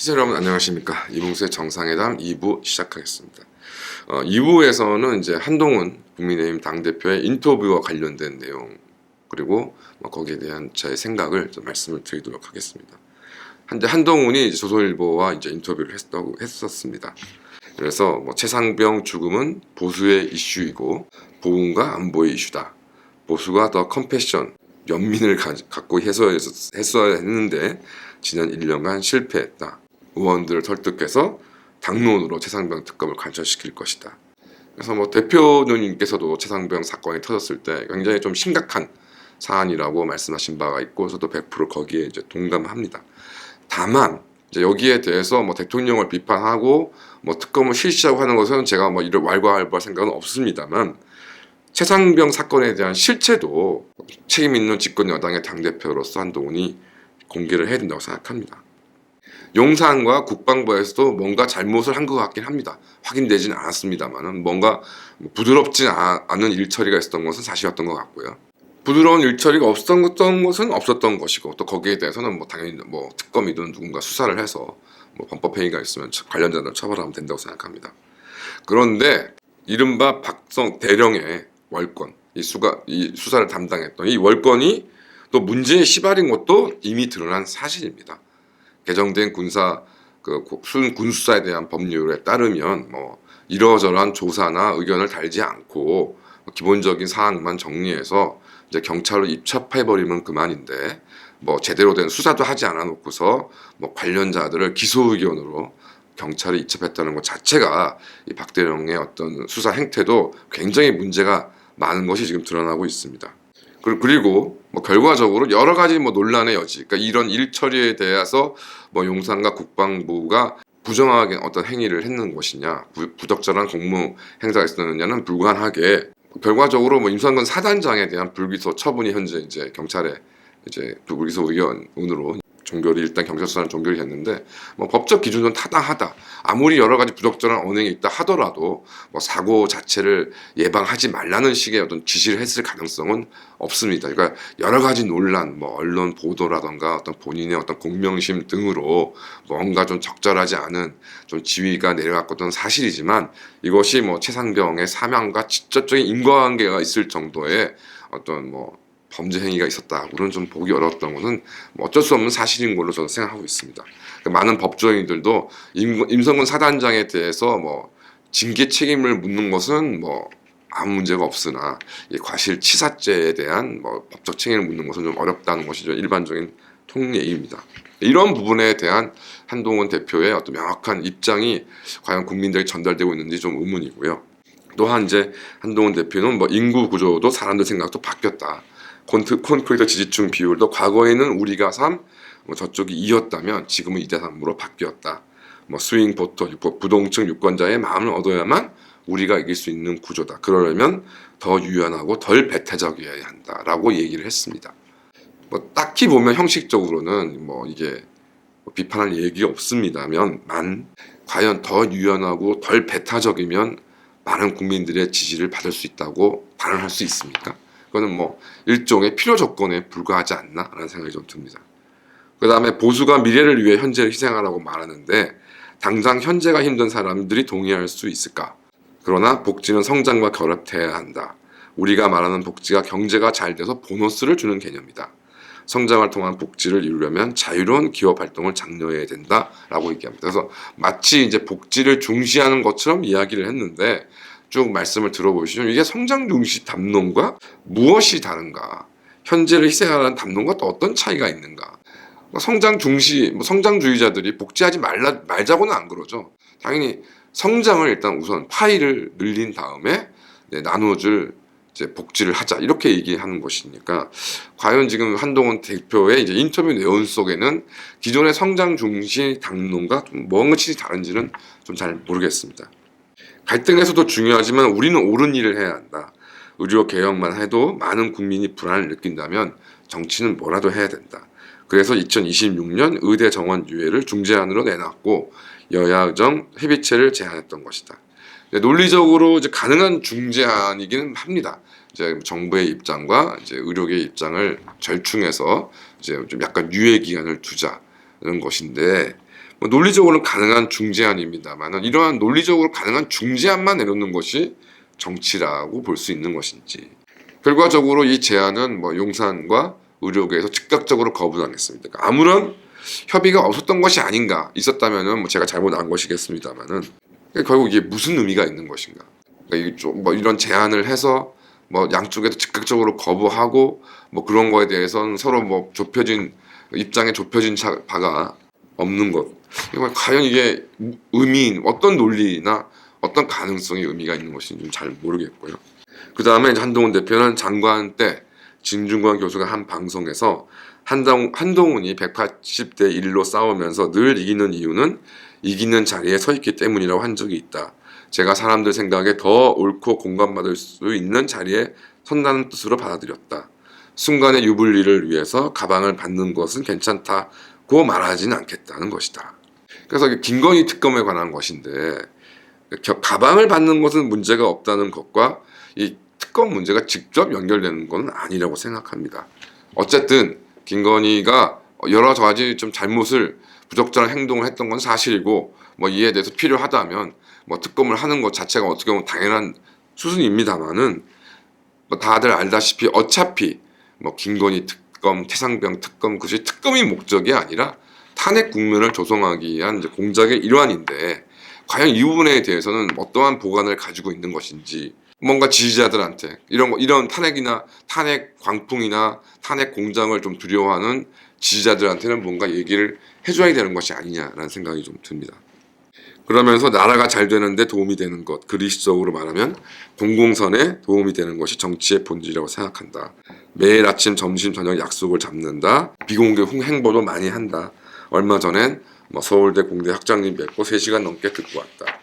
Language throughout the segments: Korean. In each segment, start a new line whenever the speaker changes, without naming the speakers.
시청자 여러분 안녕하십니까. 이봉수의 정상회담 2부 시작하겠습니다. 2부에서는 이제 한동훈 국민의힘 당대표의 인터뷰와 관련된 내용 그리고 거기에 대한 제 생각을 좀 말씀을 드리도록 하겠습니다. 한동훈이 이제 조선일보와 이제 인터뷰를 했었습니다. 그래서 최상병 죽음은 보수의 이슈이고 보훈과 안보의 이슈다. 보수가 더 컴패션, 연민을 갖고 했어야 했는데 지난 1년간 실패했다. 의원들을 설득해서 당론으로 최상병 특검을 관철시킬 것이다. 그래서 대표님께서도 최상병 사건이 터졌을 때 굉장히 좀 심각한 사안이라고 말씀하신 바가 있고 저도 100% 거기에 이제 동감합니다. 다만 이제 여기에 대해서 대통령을 비판하고 특검을 실시하고 하는 것은 제가 이를 왈가왈부할 생각은 없습니다만 최상병 사건에 대한 실체도 책임 있는 집권 여당의 당대표로서 한동훈이 공개를 해야 된다고 생각합니다. 용산과 국방부에서도 뭔가 잘못을 한 것 같긴 합니다. 확인되지는 않았습니다만 뭔가 부드럽지 않은 일처리가 있었던 것은 사실이었던 것 같고요. 부드러운 일처리가 없었던 것은 없었던 것이고 또 거기에 대해서는 당연히 특검이든 누군가 수사를 해서 범법행위가 있으면 관련자들 처벌하면 된다고 생각합니다. 그런데 이른바 박성 대령의 월권, 이 수사를 담당했던 이 월권이 또 문제의 시발인 것도 이미 드러난 사실입니다. 개정된 군수사에 대한 법률에 따르면 이러저러한 조사나 의견을 달지 않고 기본적인 사항만 정리해서 이제 경찰로 입첩해버리면 그만인데 제대로 된 수사도 하지 않아 놓고서 관련자들을 기소 의견으로 경찰에 입첩했다는 것 자체가 이 박대령의 어떤 수사 행태도 굉장히 문제가 많은 것이 지금 드러나고 있습니다. 그리고 결과적으로 여러 가지 논란의 여지, 그러니까 이런 일 처리에 대해서 용산과 국방부가 부정하게 어떤 행위를 했는 것이냐, 부적절한 공무 행사가 있었느냐는 불가하게 결과적으로 임성근 사단장에 대한 불기소 처분이 현재 이제 경찰에 이제 불기소 의견으로 일단 경찰 수사는 종결이 됐는데 법적 기준은 타당하다. 아무리 여러 가지 부적절한 언행이 있다 하더라도 사고 자체를 예방하지 말라는 식의 어떤 지시를 했을 가능성은 없습니다. 그러니까 여러 가지 논란, 언론 보도라던가 어떤 본인의 어떤 공명심 등으로 뭔가 좀 적절하지 않은 좀 지위가 내려갔던 사실이지만 이것이 최상병의 사망과 직접적인 인과관계가 있을 정도의 어떤 범죄 행위가 있었다고는 좀 보기 어려웠던 것은 어쩔 수 없는 사실인 걸로 저는 생각하고 있습니다. 많은 법조인들도 임성근 사단장에 대해서 징계 책임을 묻는 것은 아무 문제가 없으나 이 과실치사죄에 대한 법적 책임을 묻는 것은 좀 어렵다는 것이 일반적인 통례입니다. 이런 부분에 대한 한동훈 대표의 어떤 명확한 입장이 과연 국민들에게 전달되고 있는지 좀 의문이고요. 또한 이제 한동훈 대표는 인구 구조도 사람들 생각도 바뀌었다. 콘크리트 지지층 비율도 과거에는 우리가 3, 저쪽이 2였다면 지금은 2대 3으로 바뀌었다. 스윙 보터, 부동층 유권자의 마음을 얻어야만 우리가 이길 수 있는 구조다. 그러려면 더 유연하고 덜 배타적이어야 한다라고 얘기를 했습니다. 딱히 보면 형식적으로는 이게 비판할 얘기가 없습니다만 과연 더 유연하고 덜 배타적이면 많은 국민들의 지지를 받을 수 있다고 단언할 수 있습니까? 그거는 일종의 필요 조건에 불과하지 않나 라는 생각이 좀 듭니다. 그 다음에 보수가 미래를 위해 현재를 희생하라고 말하는데 당장 현재가 힘든 사람들이 동의할 수 있을까? 그러나 복지는 성장과 결합돼야 한다. 우리가 말하는 복지가 경제가 잘 돼서 보너스를 주는 개념이다. 성장을 통한 복지를 이루려면 자유로운 기업 활동을 장려해야 된다라고 얘기합니다. 그래서 마치 이제 복지를 중시하는 것처럼 이야기를 했는데 쭉 말씀을 들어보시면 이게 성장 중시 담론과 무엇이 다른가? 현재를 희생하는 담론과 또 어떤 차이가 있는가? 성장 중시, 성장주의자들이 복지하지 말자고는 안 그러죠. 당연히 성장을 일단 우선 파이를 늘린 다음에 나눠줄 이제 복지를 하자 이렇게 얘기하는 것이니까 과연 지금 한동훈 대표의 이제 인터뷰 내용 속에는 기존의 성장 중시 담론과 좀 무엇이 다른지는 좀 잘 모르겠습니다. 갈등에서도 중요하지만 우리는 옳은 일을 해야 한다. 의료 개혁만 해도 많은 국민이 불안을 느낀다면 정치는 뭐라도 해야 된다. 그래서 2026년 의대 정원 유예를 중재안으로 내놨고 여야정 협의체를 제안했던 것이다. 논리적으로 이제 가능한 중재안이기는 합니다. 이제 정부의 입장과 이제 의료계의 입장을 절충해서 이제 좀 약간 유예 기간을 두자는 것인데 뭐 논리적으로는 가능한 중재안입니다만 이러한 논리적으로 가능한 중재안만 내놓는 것이 정치라고 볼 수 있는 것인지, 결과적으로 이 제안은 뭐 용산과 의료계에서 즉각적으로 거부당했습니다. 그러니까 아무런 협의가 없었던 것이 아닌가, 있었다면은 뭐 제가 잘못 안 것이겠습니다만은 결국 이게 무슨 의미가 있는 것인가? 그러니까 뭐 이런 제안을 해서 뭐 양쪽에도 즉각적으로 거부하고 뭐 그런 거에 대해서는 서로 뭐 좁혀진 입장에 좁혀진 바가 없는 것. 과연 이게 어떤 논리나 어떤 가능성의 의미가 있는 것인지 잘 모르겠고요. 그 다음에 한동훈 대표는 장관 때 진중권 교수가 한 방송에서 한동훈이 180대 1로 싸우면서 늘 이기는 이유는 이기는 자리에 서 있기 때문이라고 한 적이 있다. 제가 사람들 생각에 더 옳고 공감받을 수 있는 자리에 선다는 뜻으로 받아들였다. 순간의 유불리를 위해서 가방을 받는 것은 괜찮다고 말하지는 않겠다는 것이다. 그래서 김건희 특검에 관한 것인데, 가방을 받는 것은 문제가 없다는 것과 이 특검 문제가 직접 연결되는 건 아니라고 생각합니다. 어쨌든 김건희가 여러 가지 좀 잘못을, 부적절한 행동을 했던 건 사실이고 뭐 이에 대해서 필요하다면 뭐 특검을 하는 것 자체가 어떻게 보면 당연한 수순입니다만은 뭐 다들 알다시피 어차피 뭐 김건희 특검, 태상병 특검, 그것이 특검이 목적이 아니라 탄핵 국면을 조성하기 위한 이제 공작의 일환인데, 과연 이 부분에 대해서는 어떠한 보관을 가지고 있는 것인지, 뭔가 지지자들한테 이런 탄핵이나 탄핵 광풍이나 탄핵 공장을 좀 두려워하는 지지자들한테는 뭔가 얘기를 해줘야 되는 것이 아니냐라는 생각이 좀 듭니다. 그러면서 나라가 잘 되는데 도움이 되는 것, 그리스적으로 말하면 공공선에 도움이 되는 것이 정치의 본질이라고 생각한다. 매일 아침, 점심, 저녁 약속을 잡는다. 비공개 행보도 많이 한다. 얼마 전엔 뭐 서울대, 공대 학장님 뵙고 3시간 넘게 듣고 왔다.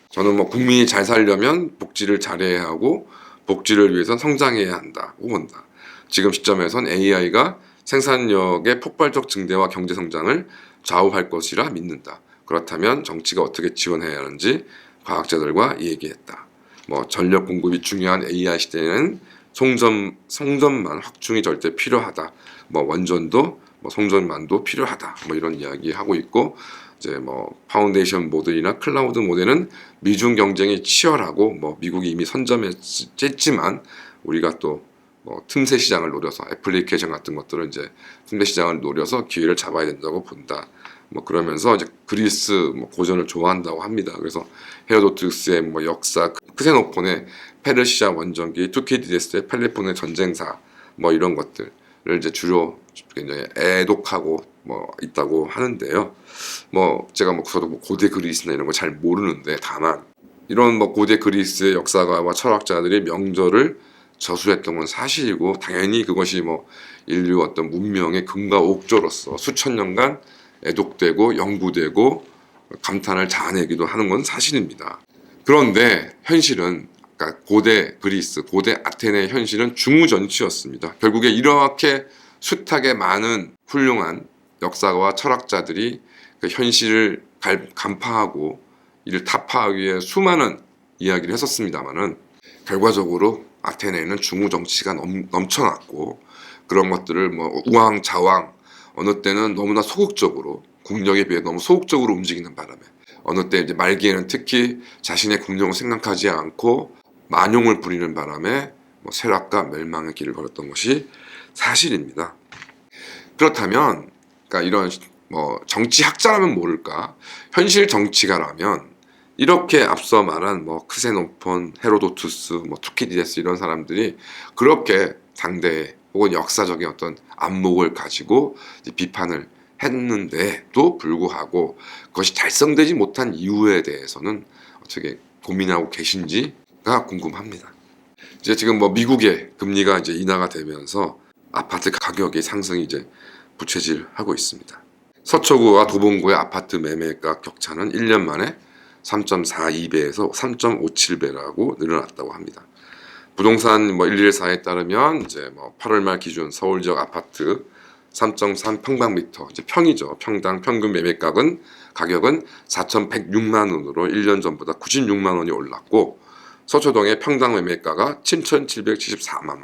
저는 뭐 국민이 잘 살려면 복지를 잘해야 하고 복지를 위해선 성장해야 한다고 본다. 지금 시점에선 AI가 생산력의 폭발적 증대와 경제 성장을 좌우할 것이라 믿는다. 그렇다면 정치가 어떻게 지원해야 하는지 과학자들과 얘기했다. 뭐 전력 공급이 중요한 AI 시대에는 송전만 확충이 절대 필요하다. 뭐 원전도 뭐 송전만도 필요하다. 뭐 이런 이야기 하고 있고, 이제 뭐 파운데이션 모델이나 클라우드 모델은 미중 경쟁이 치열하고 뭐 미국이 이미 선점했지만 우리가 또 뭐 틈새 시장을 노려서 애플리케이션 같은 것들은 이제 틈새 시장을 노려서 기회를 잡아야 된다고 본다. 뭐 그러면서 이제 그리스 뭐 고전을 좋아한다고 합니다. 그래서 헤로도투스의 뭐 역사, 크세노폰의 페르시아 원정기, 투키디데스의 펠레폰의 전쟁사 뭐 이런 것들을 이제 주로 굉장히 애독하고 뭐 있다고 하는데요. 뭐 제가 뭐 저도 뭐 고대 그리스나 이런 거 잘 모르는데, 다만 이런 뭐 고대 그리스의 역사가와 철학자들이 명절을 저술했던 건 사실이고, 당연히 그것이 뭐 인류 어떤 문명의 금과 옥조로서 수천 년간 애독되고 연구되고 감탄을 자아내기도 하는 건 사실입니다. 그런데 현실은, 그러니까 고대 그리스, 고대 아테네의 현실은 중후전치였습니다. 결국에 이렇게 숱하게 많은 훌륭한 역사가와 철학자들이 그 현실을 간파하고 이를 타파하기 위해 수많은 이야기를 했었습니다만은, 결과적으로 아테네에는 중후 정치가 넘쳐났고, 그런 것들을 뭐 우왕좌왕, 어느 때는 너무나 소극적으로, 국력에 비해 너무 소극적으로 움직이는 바람에, 어느 때 이제 말기에는 특히 자신의 국력을 생각하지 않고 만용을 부리는 바람에 뭐 쇠락과 멸망의 길을 걸었던 것이 사실입니다. 그렇다면, 그러니까 이런 뭐 정치학자라면 모를까, 현실 정치가라면 이렇게 앞서 말한 뭐 크세노폰, 헤로도투스, 뭐 투키디데스 이런 사람들이 그렇게 당대 혹은 역사적인 어떤 안목을 가지고 비판을 했는데도 불구하고 그것이 달성되지 못한 이유에 대해서는 어떻게 고민하고 계신지가 궁금합니다. 이제 지금 뭐 미국의 금리가 이제 인하가 되면서 아파트 가격의 상승이 이제 부채질하고 있습니다. 서초구와 도봉구의 아파트 매매가 격차는 1년 만에 3.42배에서 3.57배라고 늘어났다고 합니다. 부동산 뭐 114에 따르면 이제 뭐 8월 말 기준 서울 지역 아파트 3.3 평방미터, 이제 평이죠. 평당 평균 매매가격은 4,106만 원으로 1년 전보다 96만 원이 올랐고, 서초동의 평당 매매가가 7,774만 원,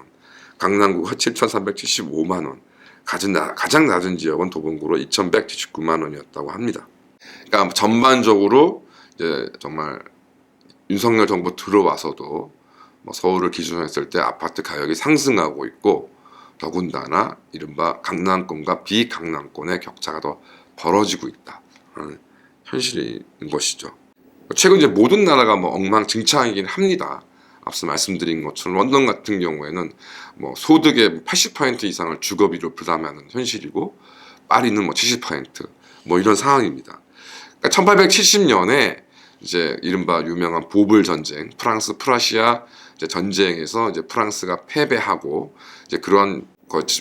강남구가 7,375만 원, 가장 낮은 지역은 도봉구로 2,179만 원이었다고 합니다. 그러니까 전반적으로 이제 정말 윤석열 정부 들어와서도 뭐 서울을 기준으로 했을 때 아파트 가격이 상승하고 있고, 더군다나 이른바 강남권과 비강남권의 격차가 더 벌어지고 있다는 현실인 것이죠. 최근 이제 모든 나라가 뭐 엉망진창이긴 합니다. 앞서 말씀드린 것처럼 런던 같은 경우에는 뭐 소득의 80% 이상을 주거비로 부담하는 현실이고, 파리는 뭐 70%뭐 이런 상황입니다. 그러니까 1870년에 이제 이른바 유명한 보블 전쟁, 프랑스 프라시아 이제 전쟁에서 이제 프랑스가 패배하고, 이제 그런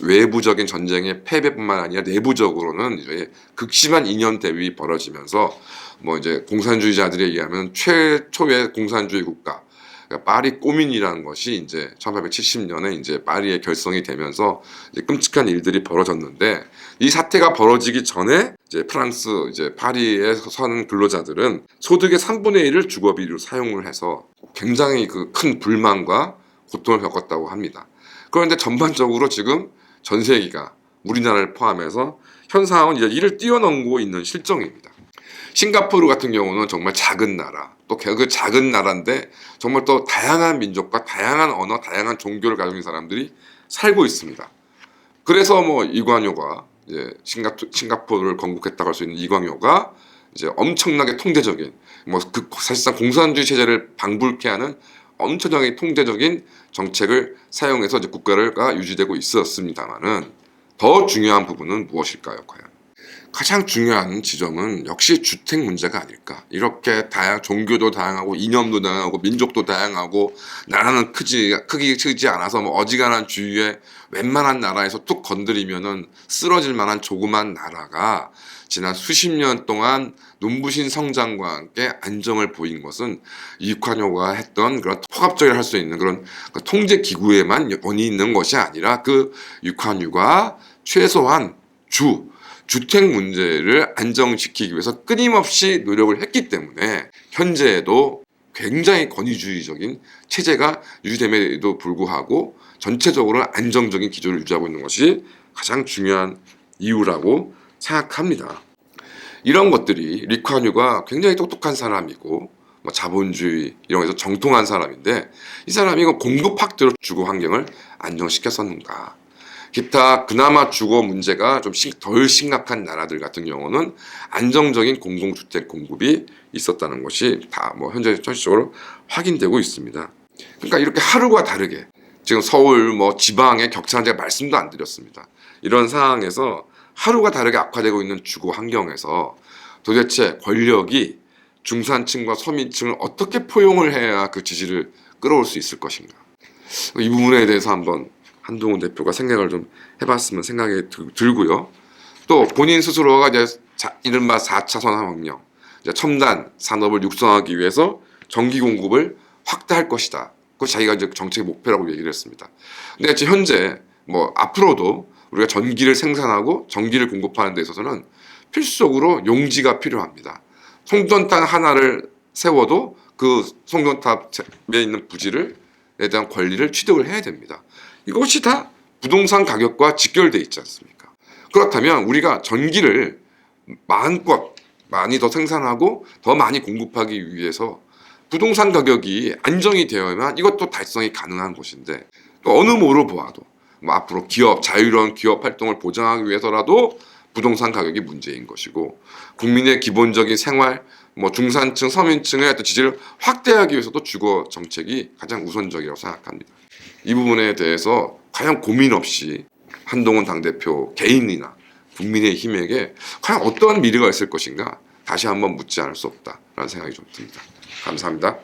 외부적인 전쟁의 패배뿐만 아니라 내부적으로는 이제 극심한 이념 대립이 벌어지면서 뭐 이제 공산주의자들에 의하면 최초의 공산주의 국가, 그러니까 파리 꼬민이라는 것이 이제 1870년에 이제 파리에 결성이 되면서 이제 끔찍한 일들이 벌어졌는데, 이 사태가 벌어지기 전에 이제 프랑스 이제 파리에 사는 근로자들은 소득의 3분의 1을 주거비로 사용을 해서 굉장히 그 큰 불만과 고통을 겪었다고 합니다. 그런데 전반적으로 지금 전 세계가 우리나라를 포함해서 현 상황은 이제 이를 뛰어넘고 있는 실정입니다. 싱가포르 같은 경우는 정말 작은 나라, 또 그 작은 나라인데 정말 또 다양한 민족과 다양한 언어, 다양한 종교를 가지고 있는 사람들이 살고 있습니다. 그래서 뭐 이광효가 이제 싱가포르를 건국했다고 할 수 있는 이광효가 이제 엄청나게 통제적인, 뭐 그 사실상 공산주의 체제를 방불케 하는 엄청나게 통제적인 정책을 사용해서 이제 국가가 유지되고 있었습니다만은, 더 중요한 부분은 무엇일까요, 과연? 가장 중요한 지점은 역시 주택 문제가 아닐까. 이렇게 종교도 다양하고 이념도 다양하고 민족도 다양하고 나라는 크지 않아서 뭐 어지간한 주위에 웬만한 나라에서 툭 건드리면은 쓰러질 만한 조그만 나라가 지난 수십 년 동안 눈부신 성장과 함께 안정을 보인 것은 이익환효가 했던 그런 통합적이라 할 수 있는 그런 통제 기구에만 원인이 있는 것이 아니라, 그 이익환효가 최소한 주택 문제를 안정시키기 위해서 끊임없이 노력을 했기 때문에 현재에도 굉장히 권위주의적인 체제가 유지됨에도 불구하고 전체적으로 안정적인 기조를 유지하고 있는 것이 가장 중요한 이유라고 생각합니다. 이런 것들이 리쿠안유가 굉장히 똑똑한 사람이고 뭐 자본주의 이런 거에서 정통한 사람인데, 이 사람이 공급 확대로 주거 환경을 안정시켰었는가. 기타 그나마 주거 문제가 좀 덜 심각한 나라들 같은 경우는 안정적인 공공주택 공급이 있었다는 것이 다 뭐 현재 현실적으로 확인되고 있습니다. 그러니까 이렇게 하루가 다르게 지금 서울 뭐 지방의 격차는 제가 말씀도 안 드렸습니다. 이런 상황에서 하루가 다르게 악화되고 있는 주거 환경에서 도대체 권력이 중산층과 서민층을 어떻게 포용을 해야 그 지지를 끌어올 수 있을 것인가. 이 부분에 대해서 한번 한동훈 대표가 생각을 좀 해봤으면 생각이 들고요. 또 본인 스스로가 이제 이른바 4차 산업혁명, 첨단 산업을 육성하기 위해서 전기 공급을 확대할 것이다. 그 자기가 이제 정책의 목표라고 얘기를 했습니다. 근데 지금 현재 뭐 앞으로도 우리가 전기를 생산하고 전기를 공급하는 데 있어서는 필수적으로 용지가 필요합니다. 송전탑 하나를 세워도 그 송전탑에 있는 부지에 대한 권리를 취득을 해야 됩니다. 이것이 다 부동산 가격과 직결되어 있지 않습니까? 그렇다면 우리가 전기를 마음껏 많이 더 생산하고 더 많이 공급하기 위해서 부동산 가격이 안정이 되어야만 이것도 달성이 가능한 것인데, 또 어느 모로 보아도 뭐 앞으로 자유로운 기업 활동을 보장하기 위해서라도 부동산 가격이 문제인 것이고, 국민의 기본적인 생활, 뭐 중산층, 서민층의 어떤 지지를 확대하기 위해서도 주거 정책이 가장 우선적이라고 생각합니다. 이 부분에 대해서 과연 고민 없이 한동훈 당대표 개인이나 국민의힘에게 과연 어떠한 미래가 있을 것인가 다시 한번 묻지 않을 수 없다라는 생각이 좀 듭니다. 감사합니다.